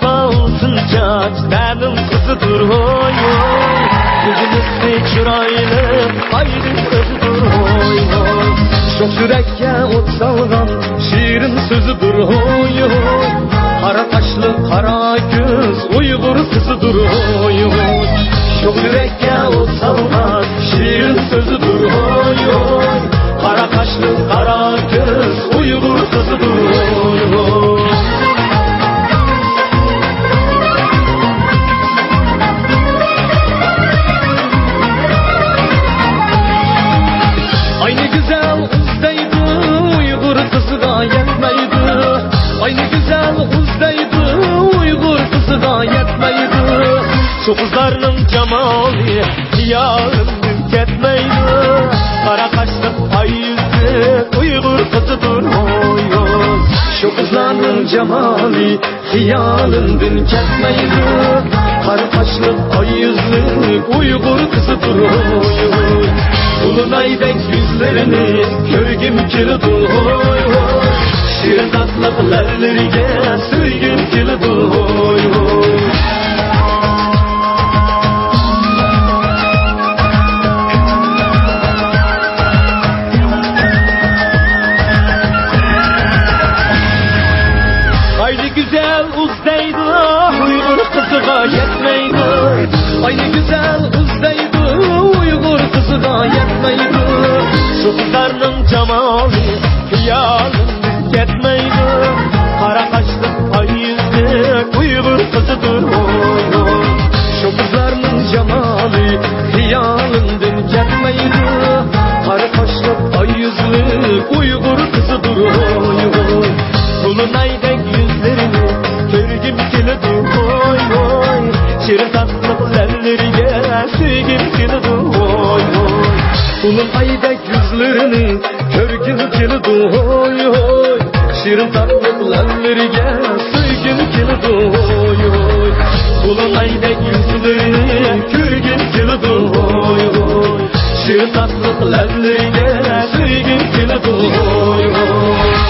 Salsınca benim kızıdır oy oy. Yüzünüzde çıraylı ayrı kızıdır oy oy. Çok yürekke ot salgan şiirin sözüdür oy oy. Kara kaşlı kara göz Uygur kızıdır oy oy. Çok yürekke ot salgan şiirin sözüdür oy oy. Kara kaşlı kara göz Uygur kızıdır oy oy. Aynı güzel kızdaydı Uygur kızı da yetmeydi. Aynı güzel kızdaydı Uygur kızı da yetmeydi. Şu kızlarının cemali yarım ketmeydi. Kara kaşlı ay yüzlü Uygur kızıdır oy oy. Şu kızlarının cemali hiyalından ketmeydi. Kara kaşlı ay yüzlü Uygur kızıdır oy oy. Ulunaydek yüzlerini körgüm kilidi oy oy. Şirin tatlı lerlerine söygüm kilidi oy oy. Aynı güzel uzdaydı Uygur kızıga yetmeydi. Aynı güzel uzdaydı Uygur kızıga yetmeydi. Şu kızlarının cemali hiyalından ketmeydi. Kara kaşlı ay yüzlü Uygur kızıdır oy oy. Şu kızlarının cemali hiyalından ketmeydi. Kara kaşlı ay yüzlü Uygur kızıdır oy oy. Kulunaydek yüzlerini körgüm kilidi oy oy. Şirin tatlı lerlerine söygüm kilidi oy oy. Kulun aydek yüzlerini körgüm kilidi oy oy. Şirin tatlı lerlerine söygüm kilidi oy oy. Kulun aydek yüzlerini körgüm kilidi oy oy. Şirin tatlı lerlerine söygüm kilidi oy oy.